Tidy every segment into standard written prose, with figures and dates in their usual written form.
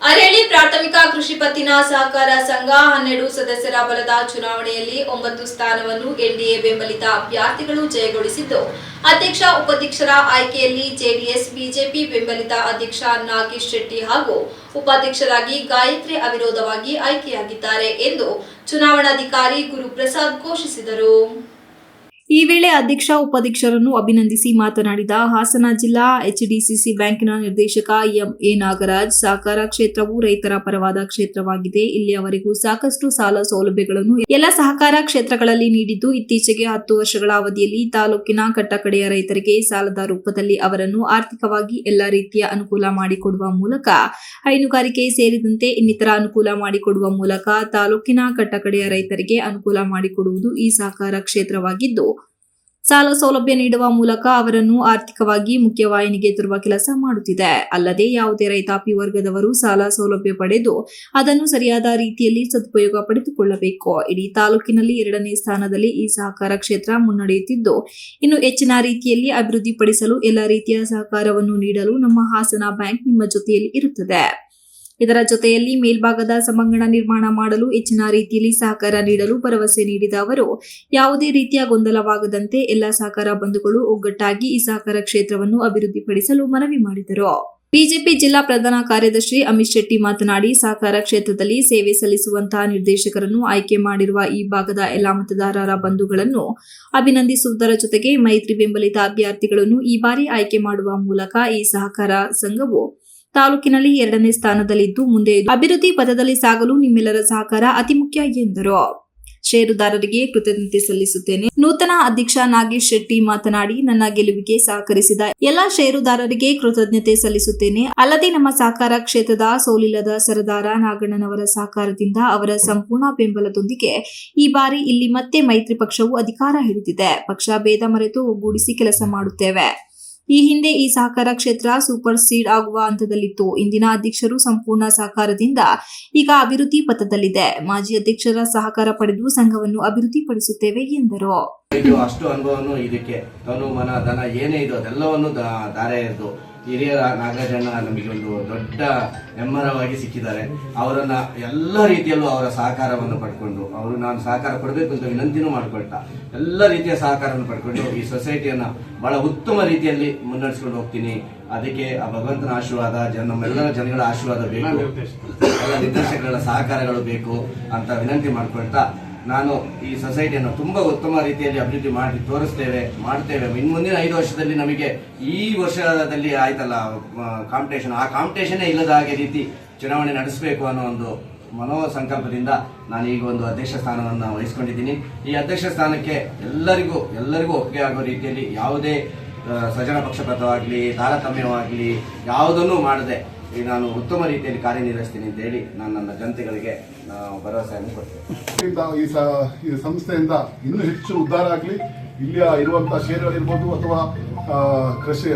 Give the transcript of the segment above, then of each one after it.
ಅರೇಳಿ ಪ್ರಾಥಮಿಕ ಕೃಷಿ ಪತ್ತಿನ ಸಹಕಾರ ಸಂಘ 12 ಸದಸ್ಯರ ಬಲದ ಚುನಾವಣೆಯಲ್ಲಿ 9 ಸ್ಥಾನವನ್ನು ಎನ್ಡಿಎ ಬೆಂಬಲಿತ ಅಭ್ಯರ್ಥಿಗಳು ಜಯಗಳಿಸಿದ್ದು, ಅಧ್ಯಕ್ಷ ಉಪಾಧ್ಯಕ್ಷರ ಆಯ್ಕೆಯಲ್ಲಿ ಜೆಡಿಎಸ್ ಬಿಜೆಪಿ ಬೆಂಬಲಿತ ಅಧ್ಯಕ್ಷ ನಾಗೇಶ್ ಶೆಟ್ಟಿ ಹಾಗೂ ಉಪಾಧ್ಯಕ್ಷರಾಗಿ ಗಾಯತ್ರಿ ಅವಿರೋಧವಾಗಿ ಆಯ್ಕೆಯಾಗಿದ್ದಾರೆ ಎಂದು ಚುನಾವಣಾಧಿಕಾರಿ ಗುರುಪ್ರಸಾದ್ ಘೋಷಿಸಿದರು. ಈ ವೇಳೆ ಅಧ್ಯಕ್ಷ ಉಪಾಧ್ಯಕ್ಷರನ್ನು ಅಭಿನಂದಿಸಿ ಮಾತನಾಡಿದ ಹಾಸನ ಜಿಲ್ಲಾ ಎಚ್ಡಿಸಿಸಿ ಬ್ಯಾಂಕಿನ ನಿರ್ದೇಶಕ ಎಂ.ಎ. ನಾಗರಾಜ್, ಸಹಕಾರ ಕ್ಷೇತ್ರವು ರೈತರ ಪರವಾದ ಕ್ಷೇತ್ರವಾಗಿದೆ. ಇಲ್ಲಿಯವರೆಗೂ ಸಾಕಷ್ಟು ಸಾಲ ಸೌಲಭ್ಯಗಳನ್ನು ಎಲ್ಲ ಸಹಕಾರ ಕ್ಷೇತ್ರಗಳಲ್ಲಿ ನೀಡಿದ್ದು, ಇತ್ತೀಚೆಗೆ 10 ವರ್ಷಗಳ ಅವಧಿಯಲ್ಲಿ ತಾಲೂಕಿನ ಕಟ್ಟಕಡೆಯ ರೈತರಿಗೆ ಸಾಲದ ರೂಪದಲ್ಲಿ ಅವರನ್ನು ಆರ್ಥಿಕವಾಗಿ ಎಲ್ಲ ರೀತಿಯ ಅನುಕೂಲ ಮಾಡಿಕೊಡುವ ಮೂಲಕ, ಹೈನುಗಾರಿಕೆ ಸೇರಿದಂತೆ ಇನ್ನಿತರ ಅನುಕೂಲ ಮಾಡಿಕೊಡುವ ಮೂಲಕ ತಾಲೂಕಿನ ಕಟ್ಟಕಡೆಯ ರೈತರಿಗೆ ಅನುಕೂಲ ಮಾಡಿಕೊಡುವುದು ಈ ಸಹಕಾರ ಕ್ಷೇತ್ರವಾಗಿದ್ದು, ಸಾಲ ಸೌಲಭ್ಯ ನೀಡುವ ಮೂಲಕ ಅವರನ್ನು ಆರ್ಥಿಕವಾಗಿ ಮುಖ್ಯವಾಹಿನಿಗೆ ತರುವ ಕೆಲಸ ಮಾಡುತ್ತಿದೆ. ಅಲ್ಲದೆ ಯಾವುದೇ ರೈತಾಪಿ ವರ್ಗದವರು ಸಾಲ ಸೌಲಭ್ಯ ಪಡೆದು ಅದನ್ನು ಸರಿಯಾದ ರೀತಿಯಲ್ಲಿ ಸದುಪಯೋಗ ಪಡೆದುಕೊಳ್ಳಬೇಕು. ಇಡೀ ತಾಲೂಕಿನಲ್ಲಿ 2ನೇ ಸ್ಥಾನದಲ್ಲಿ ಈ ಸಹಕಾರ ಕ್ಷೇತ್ರ ಮುನ್ನಡೆಯುತ್ತಿದ್ದು, ಇನ್ನು ಹೆಚ್ಚಿನ ರೀತಿಯಲ್ಲಿ ಅಭಿವೃದ್ಧಿಪಡಿಸಲು ಎಲ್ಲ ರೀತಿಯ ಸಹಕಾರವನ್ನು ನೀಡಲು ನಮ್ಮ ಹಾಸನ ಬ್ಯಾಂಕ್ ನಿಮ್ಮ ಜೊತೆಯಲ್ಲಿ ಇರುತ್ತದೆ. ಇದರ ಜೊತೆಯಲ್ಲಿ ಮೇಲ್ಭಾಗದ ಸಭಾಂಗಣ ನಿರ್ಮಾಣ ಮಾಡಲು ಹೆಚ್ಚಿನ ರೀತಿಯಲ್ಲಿ ಸಹಕಾರ ನೀಡಲು ಭರವಸೆ ನೀಡಿದ ಅವರು, ಯಾವುದೇ ರೀತಿಯ ಗೊಂದಲವಾಗದಂತೆ ಎಲ್ಲ ಸಹಕಾರ ಬಂಧುಗಳು ಒಗ್ಗಟ್ಟಾಗಿ ಈ ಸಹಕಾರ ಕ್ಷೇತ್ರವನ್ನು ಅಭಿವೃದ್ಧಿಪಡಿಸಲು ಮನವಿ ಮಾಡಿದರು. ಬಿಜೆಪಿ ಜಿಲ್ಲಾ ಪ್ರಧಾನ ಕಾರ್ಯದರ್ಶಿ ಅಮಿತ್ ಶೆಟ್ಟಿ ಮಾತನಾಡಿ, ಸಹಕಾರ ಕ್ಷೇತ್ರದಲ್ಲಿ ಸೇವೆ ಸಲ್ಲಿಸುವಂತಹ ನಿರ್ದೇಶಕರನ್ನು ಆಯ್ಕೆ ಮಾಡಿರುವ ಈ ಭಾಗದ ಎಲ್ಲ ಮತದಾರರ ಬಂಧುಗಳನ್ನು ಅಭಿನಂದಿಸುವುದರ ಜೊತೆಗೆ ಮೈತ್ರಿ ಬೆಂಬಲಿತ ಅಭ್ಯರ್ಥಿಗಳನ್ನು ಈ ಬಾರಿ ಆಯ್ಕೆ ಮಾಡುವ ಮೂಲಕ ಈ ಸಹಕಾರ ಸಂಘವು ತಾಲೂಕಿನಲ್ಲಿ 2ನೇ ಸ್ಥಾನದಲ್ಲಿದ್ದು, ಮುಂದೆ ಅಭಿವೃದ್ಧಿ ಪಥದಲ್ಲಿ ಸಾಗಲು ನಿಮ್ಮೆಲ್ಲರ ಸಹಕಾರ ಅತಿ ಮುಖ್ಯ ಎಂದರು. ಷೇರುದಾರರಿಗೆ ಕೃತಜ್ಞತೆ ಸಲ್ಲಿಸುತ್ತೇನೆ. ನೂತನ ಅಧ್ಯಕ್ಷ ನಾಗೇಶ್ ಶೆಟ್ಟಿ ಮಾತನಾಡಿ, ನನ್ನ ಗೆಲುವಿಗೆ ಸಹಕರಿಸಿದ ಎಲ್ಲ ಷೇರುದಾರರಿಗೆ ಕೃತಜ್ಞತೆ ಸಲ್ಲಿಸುತ್ತೇನೆ. ಅಲ್ಲದೆ ನಮ್ಮ ಸಹಕಾರ ಕ್ಷೇತ್ರದ ಸೋಲಿಲ್ಲದ ಸರದಾರ ನಾಗಣ್ಣನವರ ಸಹಕಾರದಿಂದ ಅವರ ಸಂಪೂರ್ಣ ಬೆಂಬಲದೊಂದಿಗೆ ಈ ಬಾರಿ ಇಲ್ಲಿ ಮತ್ತೆ ಮೈತ್ರಿ ಪಕ್ಷವು ಅಧಿಕಾರ ಹಿಡಿದಿದೆ. ಪಕ್ಷ ಭೇದ ಮರೆತು ಒಗ್ಗೂಡಿಸಿ ಕೆಲಸ ಮಾಡುತ್ತೇವೆ. ಈ ಹಿಂದೆ ಈ ಸಹಕಾರ ಕ್ಷೇತ್ರ ಸೂಪರ್ ಸೀಡ್ ಆಗುವ ಹಂತದಲ್ಲಿತ್ತು. ಇಂದಿನ ಅಧ್ಯಕ್ಷರು ಸಂಪೂರ್ಣ ಸಹಕಾರದಿಂದ ಈಗ ಅಭಿವೃದ್ಧಿ ಪಥದಲ್ಲಿದೆ. ಮಾಜಿ ಅಧ್ಯಕ್ಷರ ಸಹಕಾರ ಪಡೆದು ಸಂಘವನ್ನು ಅಭಿವೃದ್ಧಿಪಡಿಸುತ್ತೇವೆ ಎಂದರು. ಅಷ್ಟು ಅನುಭವನು ಇದಕ್ಕೆ ತನು ಮನ ಧನ ಏನೇ ಇದು ಅದೆಲ್ಲವನ್ನು ದಾರೆ ಎರೆದು ಹಿರಿಯರ ನಾಗರಾಜಣ್ಣ ನಮಗೆ ಒಂದು ದೊಡ್ಡ ಹೆಮ್ಮರವಾಗಿ ಸಿಕ್ಕಿದ್ದಾರೆ. ಅವರನ್ನ ಎಲ್ಲ ರೀತಿಯಲ್ಲೂ ಅವರ ಸಹಕಾರವನ್ನು ಪಡ್ಕೊಂಡು, ಅವರು ನಾನು ಸಹಕಾರ ಕೊಡಬೇಕು ಅಂತ ವಿನಂತಿನೂ ಮಾಡಿಕೊಳ್ತಾ ಎಲ್ಲ ರೀತಿಯ ಸಹಕಾರವನ್ನು ಪಡ್ಕೊಂಡು ಈ ಸೊಸೈಟಿಯನ್ನ ಬಹಳ ಉತ್ತಮ ರೀತಿಯಲ್ಲಿ ಮುನ್ನಡೆಸ್ಕೊಂಡು ಹೋಗ್ತೀನಿ. ಅದಕ್ಕೆ ಆ ಭಗವಂತನ ಆಶೀರ್ವಾದ, ನಮ್ಮೆಲ್ಲರ ಜನಗಳ ಆಶೀರ್ವಾದ ಬೇಕು, ಎಲ್ಲ ನಿರ್ದೇಶಕರ ಸಹಕಾರಗಳು ಬೇಕು ಅಂತ ವಿನಂತಿ ಮಾಡ್ಕೊಳ್ತಾ, ನಾನು ಈ ಸೊಸೈಟಿಯನ್ನು ತುಂಬಾ ಉತ್ತಮ ರೀತಿಯಲ್ಲಿ ಅಭಿವೃದ್ಧಿ ಮಾಡಿ ತೋರಿಸ್ತೇವೆ, ಮಾಡ್ತೇವೆ. ಇನ್ನು ಮುಂದಿನ 5 ವರ್ಷದಲ್ಲಿ ನಮಗೆ ಈ ವರ್ಷದಲ್ಲಿ ಆಯ್ತಲ್ಲ ಕಾಂಪಿಟೇಷನ್, ಆ ಕಾಂಪಿಟೇಷನ್ನೇ ಇಲ್ಲದ ಹಾಗೆ ರೀತಿ ಚುನಾವಣೆ ನಡೆಸಬೇಕು ಅನ್ನೋ ಒಂದು ಮನೋಸಂಕಲ್ಪದಿಂದ ನಾನು ಈಗ ಒಂದು ಅಧ್ಯಕ್ಷ ಸ್ಥಾನವನ್ನು ವಹಿಸ್ಕೊಂಡಿದ್ದೀನಿ. ಈ ಅಧ್ಯಕ್ಷ ಸ್ಥಾನಕ್ಕೆ ಎಲ್ಲರಿಗೂ ಒಪ್ಪಿಗೆ ಆಗೋ ರೀತಿಯಲ್ಲಿ ಯಾವುದೇ ಸ್ವಜನ ಪಕ್ಷಪಾತವಾಗಲಿ ತಾರತಮ್ಯವಾಗಲಿ ಯಾವುದನ್ನೂ ಮಾಡದೆ ನಾನು ಉತ್ತಮ ರೀತಿಯಲ್ಲಿ ಕಾರ್ಯನಿರ್ವಹಿಸ್ತೀನಿ ಅಂತ ಹೇಳಿ ನಾನು ನನ್ನ ಜನತೆಗಳಿಗೆ ಭರವಸೆಯನ್ನು ಕೊಡ್ತೇನೆ. ಈ ಸಂಸ್ಥೆಯಿಂದ ಇನ್ನೂ ಹೆಚ್ಚು ಉದ್ಧಾರ ಆಗಲಿ, ಇಲ್ಲಿಯ ಇರುವಂತಹ ಷೇರುಗಳಿರ್ಬೋದು ಅಥವಾ ಕೃಷಿ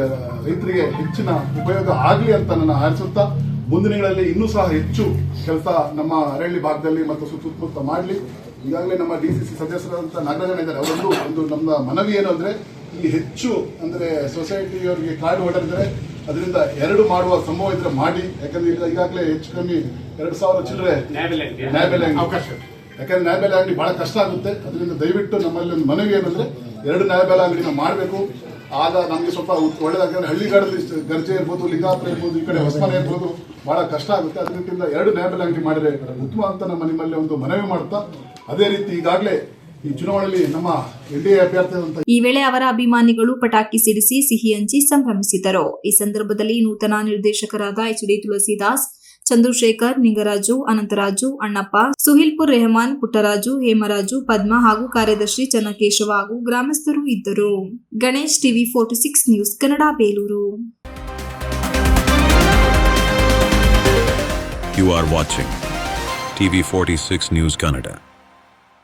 ರೈತರಿಗೆ ಹೆಚ್ಚಿನ ಉಪಯೋಗ ಆಗಲಿ ಅಂತ ನನ್ನ ಹಾರೈಸುತ್ತಾ, ಮುಂದಿನಗಳಲ್ಲಿ ಇನ್ನೂ ಸಹ ಹೆಚ್ಚು ಕೆಲಸ ನಮ್ಮ ಅರಳ್ಳಿ ಭಾಗದಲ್ಲಿ ಮತ್ತು ಸುತ್ತಮುತ್ತ ಮಾಡಲಿ. ಈಗಾಗಲೇ ನಮ್ಮ ಡಿಸಿಸಿ ಸದಸ್ಯರಾದಂಥ ನಾಗರಾಜಣ್ಣ ಇದ್ದಾರೆ. ಅವರಲ್ಲೂ ಒಂದು ನಮ್ಮ ಮನವಿ ಏನು ಅಂದರೆ, ಇಲ್ಲಿ ಹೆಚ್ಚು ಅಂದರೆ ಸೊಸೈಟಿಯವರಿಗೆ ಕಾರ್ಡ್ ಹೋಲ್ಡರ್ ಇದ್ದಾರೆ, ಅದರಿಂದ 2 ಮಾಡುವ ಸಂಭವ ಇದ್ರೆ ಮಾಡಿ. ಯಾಕಂದ್ರೆ ಈಗಾಗಲೇ ಹೆಚ್ಚು ಕಮ್ಮಿ 2,000 ಚಿಲ್ಲರೆ ನ್ಯಾಯಬೆಲೆ ಅವಕಾಶ, ಯಾಕಂದ್ರೆ ನ್ಯಾಯಬೆಲೆ ಅಂಗಡಿ ಬಹಳ ಕಷ್ಟ ಆಗುತ್ತೆ. ಅದರಿಂದ ದಯವಿಟ್ಟು ನಮ್ಮಲ್ಲಿ ಒಂದು ಮನವಿ ಏನಂದ್ರೆ 2 ನ್ಯಾಯಬೆಲೆ ಅಂಗಡಿನ ಮಾಡಬೇಕು. ಆಗ ನಮಗೆ ಸ್ವಲ್ಪ ಒಳ್ಳೇದಾಗ್ತದೆ. ಹಳ್ಳಿಗಾಡಲ್ಲಿ ಗರ್ಜೆ ಇರ್ಬೋದು, ಲಿಂಗಾಪುರ ಇರ್ಬೋದು, ಈ ಕಡೆ ಹೊಸಮನೆ ಇರ್ಬೋದು, ಬಹಳ ಕಷ್ಟ ಆಗುತ್ತೆ. ಅದರಿಂದ 2 ನ್ಯಾಯಬೆಲೆ ಅಂಗಡಿ ಮಾಡಿದ್ರೆ ಉತ್ತಮ ಅಂತ ನಿಮ್ಮಲ್ಲಿ ಒಂದು ಮನವಿ ಮಾಡ್ತಾ, ಅದೇ ರೀತಿ ಈಗಾಗಲೇ ಈ ಚುನಾವಣೆಯಲ್ಲಿ ನಮ್ಮ ಎನ್ಡಿಎ ಅಭ್ಯರ್ಥಿ ಈ ವೇಳೆ ಅವರ ಅಭಿಮಾನಿಗಳು ಪಟಾಕಿ ಸಿಡಿಸಿ ಸಿಹಿ ಹಂಚಿ ಸಂಭ್ರಮಿಸಿದರು. ಈ ಸಂದರ್ಭದಲ್ಲಿ ನೂತನ ನಿರ್ದೇಶಕರಾದ ಎಚ್.ಡಿ. ತುಳಸಿದಾಸ್, ಚಂದ್ರಶೇಖರ್, ನಿಂಗರಾಜು, ಅನಂತರಾಜು, ಅಣ್ಣಪ್ಪ, ಸುಹಿಲ್ಪುರ್ ರೆಹಮಾನ್, ಪುಟ್ಟರಾಜು, ಹೇಮರಾಜು, ಪದ್ಮ ಹಾಗೂ ಕಾರ್ಯದರ್ಶಿ ಚನ್ನಕೇಶವ ಹಾಗೂ ಗ್ರಾಮಸ್ಥರು ಇದ್ದರು. Ganesh, TV 46 news Kannada, Belur. You are watching TV 46 News Kannada.